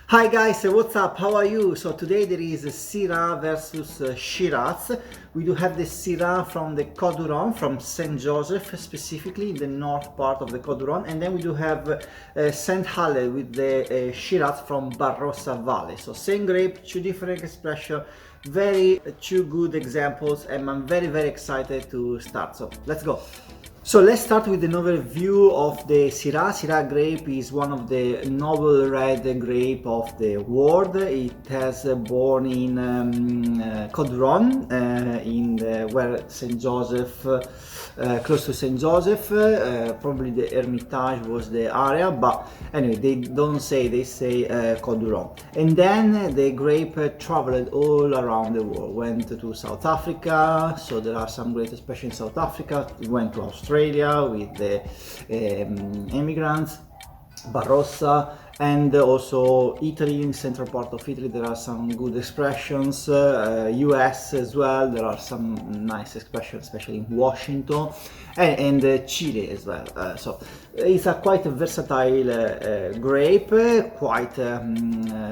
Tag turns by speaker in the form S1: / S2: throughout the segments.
S1: Hi guys, what's up? How are you? So today there is Syrah versus Shiraz. We do have the Syrah from the Côte d'Or, from Saint Joseph, specifically in the north part of the Côte d'Or, and then we do have Saint Halle with the Shiraz from Barossa Valley. So same grape, two different expressions, two good examples, and I'm very excited to start. So let's go. So let's start with an overview of the Syrah. Syrah grape is one of the noble red grape of the world. It has born in Côte d'Or, where Saint Joseph, close to Saint Joseph. Probably the Hermitage was the area, but anyway, they don't say, they say Côte d'Or. And then the grape traveled all around the world. Went to South Africa, so there are some great, especially in South Africa. It went to Australia with the immigrants, Barossa, and also Italy, in central part of Italy there are some good expressions, US as well, there are some nice expressions, especially in Washington, and Chile as well. So it's a quite versatile grape, quite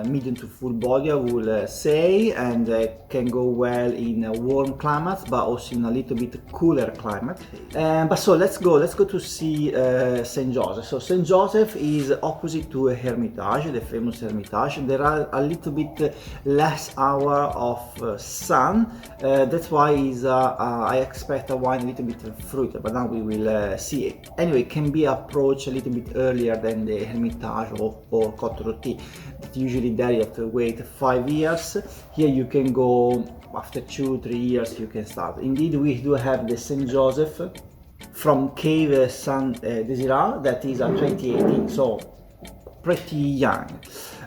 S1: medium to full body, I will say, and can go well in warm climates, but also in a little bit cooler climate. But so let's go to see Saint Joseph. So Saint Joseph is opposite to Hermitage, the famous Hermitage. There are a little bit less hour of sun, that's why I expect a wine a little bit fruity, but now we will see it. Anyway, it can be approached a little bit earlier than the Hermitage or Côte Rôtie. Usually there you have to wait 5 years. Here you can go after 2-3 years, you can start. Indeed, we do have the Saint Joseph from Cave Saint Desira, that is a 2018, so pretty young.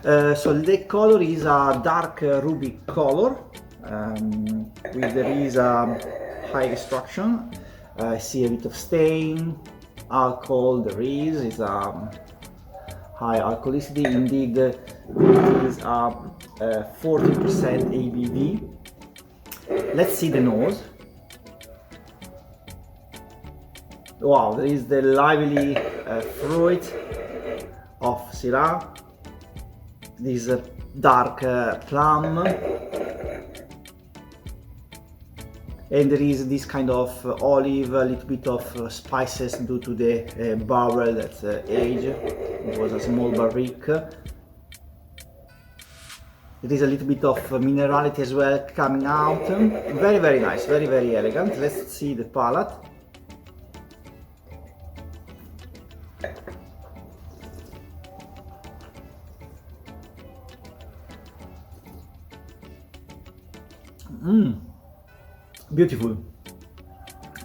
S1: So the color is a dark ruby color, there is a high extraction. I see a bit of stain, alcohol there is a high alcoholicity. Indeed, it is a 40% ABV. Let's see the nose. Wow, there is the lively fruit of Syrah, this dark plum, and there is this kind of olive, a little bit of spices due to the barrel that's aged. It was a small barrique. There is a little bit of minerality as well coming out. Very nice, very elegant. Let's see the palate. Beautiful.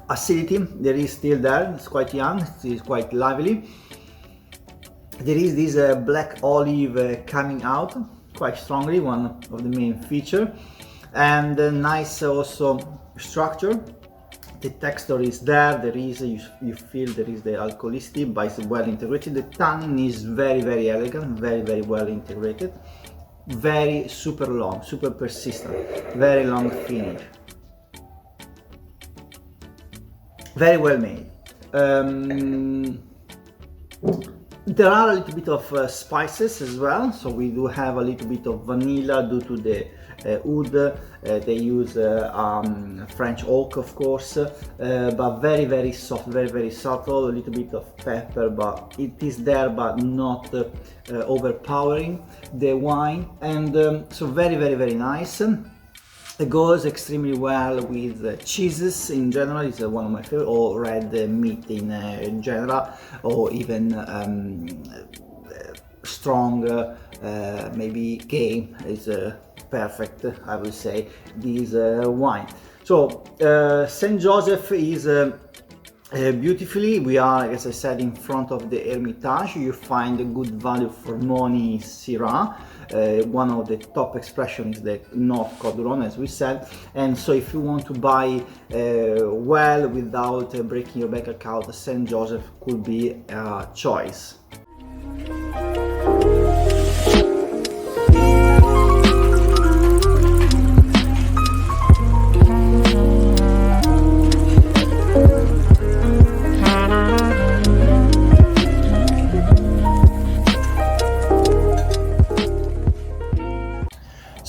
S1: Acidity, there is still there, it's quite young, it is quite lively. There is this black olive coming out quite strongly, one of the main features. And nice also structure. The texture is there, you feel there is the alcoholicity, but it's well integrated. The tannin is very elegant, very well integrated. Very super long, super persistent, very long finish. Very well made. There are a little bit of spices as well, so we do have a little bit of vanilla due to the wood. They use French oak, of course, but very soft, very subtle. A little bit of pepper, but it is there, but not overpowering the wine, and so very nice. It goes extremely well with cheeses in general. It's one of my favorite, or red meat in general, or even strong, maybe game is perfect, I would say, this wine. So Saint Joseph is beautifully, we are, as I said, in front of the Hermitage. You find a good value for money Syrah. One of the top expressions is the North Côte d'Or, as we said, and so if you want to buy well without breaking your bank account, Saint Joseph could be a choice.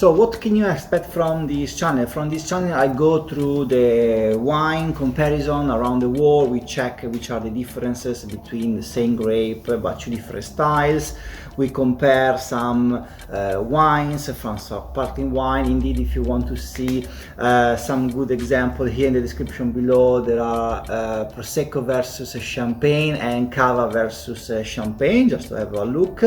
S1: So what can you expect from this channel? From this channel I go through the wine comparison around the world. We check which are the differences between the same grape but two different styles. We compare some wines from sparkling wine. Indeed, if you want to see some good example, here in the description below there are Prosecco versus Champagne and Cava versus Champagne, just to have a look.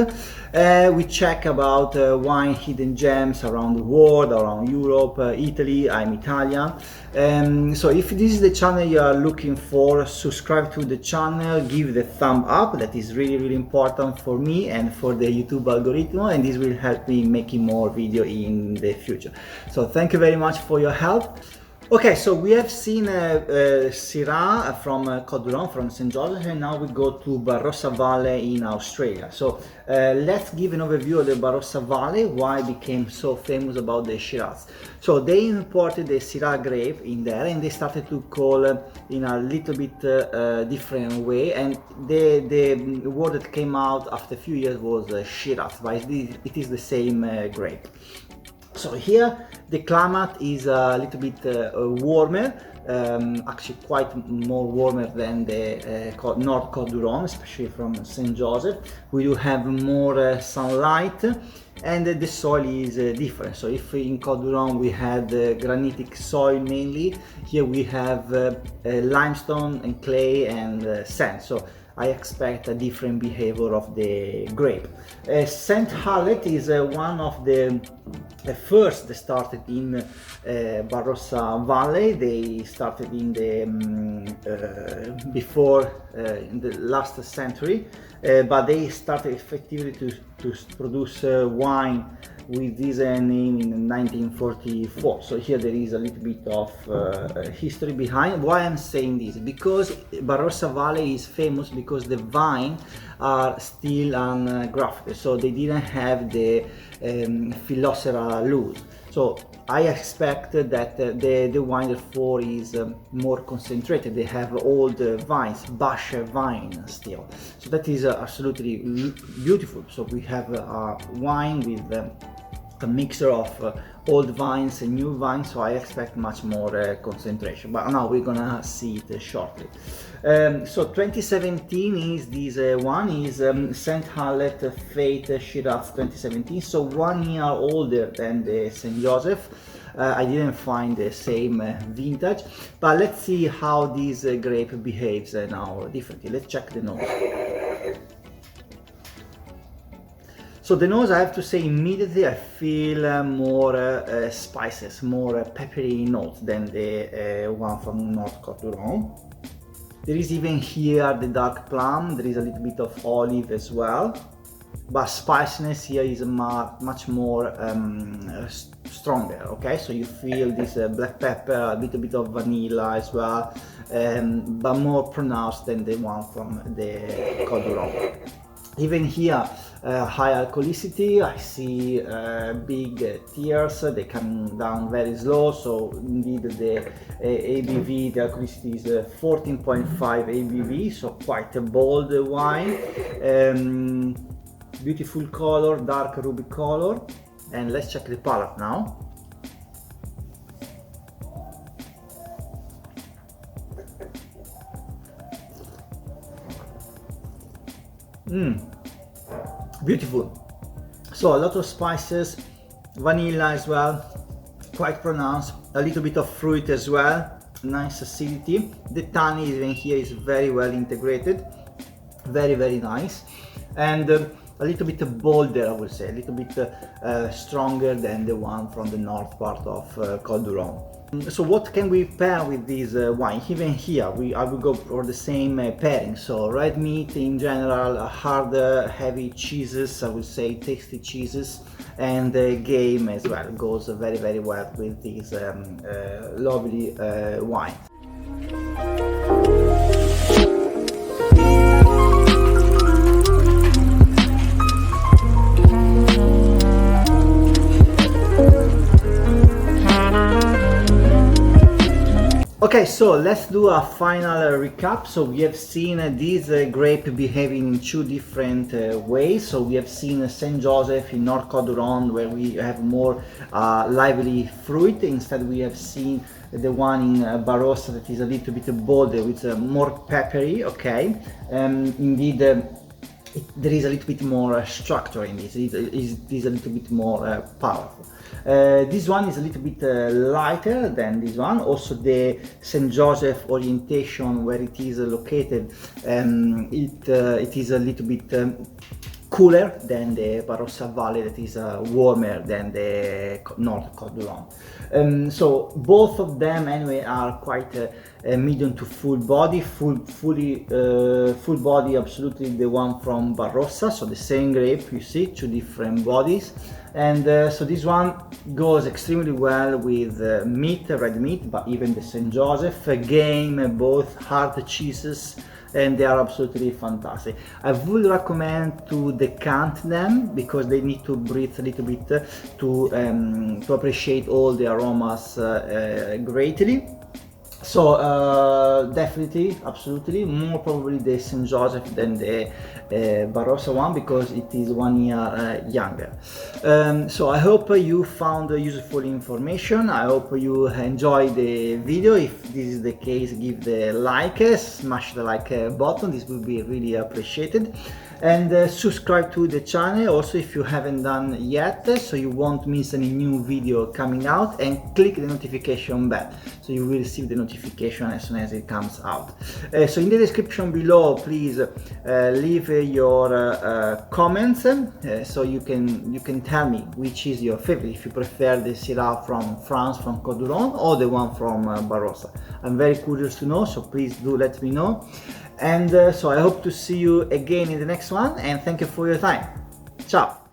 S1: We check about wine hidden gems around the world, around Europe, Italy. I'm Italian. So if this is the channel you are looking for, subscribe to the channel, give the thumb up. That is really important for me and for the YouTube algorithm, and this will help me making more video in the future. So thank you very much for your help. Okay, so we have seen Syrah from Côte d'Or, from St. George, and now we go to Barossa Valley in Australia. So let's give an overview of the Barossa Valley, why it became so famous about the Shiraz. So they imported the Syrah grape in there, and they started to call in a little bit different way, and the word that came out after a few years was Shiraz, but it is the same grape. So here the climate is a little bit warmer, actually quite more warmer than the North Côte d'Or, especially from St. Joseph. We do have more sunlight, and the soil is different. So if in Côte d'Or we had granitic soil mainly, here we have limestone and clay and sand. So I expect a different behavior of the grape. St. Helens is one of the first that started in Barossa Valley. They started in the before in the last century, but they started effectively to produce wine with this name in 1944. So here there is a little bit of history behind. Why I'm saying this? Because Barossa Valley is famous because the vine are still ungrafted, so they didn't have the Phylloxera loose. So I expect that the wine therefore is more concentrated. They have old vines, bush vine still. So that is absolutely beautiful. So we have a wine with a mixture of old vines and new vines, so I expect much more concentration, but now we're gonna see it shortly. So 2017 is this one is St. Helens Fate Shiraz 2017, so 1 year older than the St. Joseph. I didn't find the same vintage, but let's see how this grape behaves now differently. Let's check the nose. So the nose, I have to say immediately I feel more spices, more peppery notes than the one from North Côte d'Or. There is even here the dark plum, there is a little bit of olive as well, but spiciness here is much more stronger, okay? So you feel this black pepper, a little bit of vanilla as well, but more pronounced than the one from the Côte d'Or. Even here, high alcoholicity, I see big tears, they come down very slow, so indeed the ABV, the alcoholicity is 14.5 ABV, so quite a bold wine. Beautiful color, dark ruby color, and let's check the palate now. Beautiful. So a lot of spices, vanilla as well, quite pronounced, a little bit of fruit as well, nice acidity. The tannin even here is very well integrated, very nice, and a little bit bolder, I would say, a little bit stronger than the one from the north part of Côte d'Or. So what can we pair with this wine? Even here I will go for the same pairing. So red meat in general, hard heavy cheeses, I would say tasty cheeses, and game as well goes very well with this lovely wine. Okay, so let's do a final recap. So we have seen this grape behaving in two different ways. So we have seen Saint Joseph in North Côte d'Or, where we have more lively fruit. Instead, we have seen the one in Barossa that is a little bit bolder, with more peppery. Okay, indeed. There is a little bit more structure in this. It is a little bit more powerful. This one is a little bit lighter than this one. Also, the Saint Joseph orientation where it is located, it is a little bit cooler than the Barossa Valley, that is warmer than the North Côte d'Or. So both of them anyway are quite medium to full body, full body, absolutely the one from Barossa. So the same grape, you see, two different bodies. And so this one goes extremely well with meat, red meat, but even the Saint Joseph, game, both hard cheeses, and they are absolutely fantastic. I would recommend to decant them because they need to breathe a little bit to appreciate all the aromas greatly. So definitely, absolutely, more probably the Saint Joseph than the Barossa one, because it is 1 year younger. So I hope you found useful information. I hope you enjoyed the video. If this is the case, give the like, smash the like button. This will be really appreciated. And subscribe to the channel also if you haven't done yet, so you won't miss any new video coming out, and click the notification bell so you will receive the notification as soon as it comes out. So in the description below, please leave your comments, so you can tell me which is your favorite, if you prefer the Syrah from France, from Côte d'Or, or the one from Barossa. I'm very curious to know, so please do let me know. And so I hope to see you again in the next one, and thank you for your time. Ciao!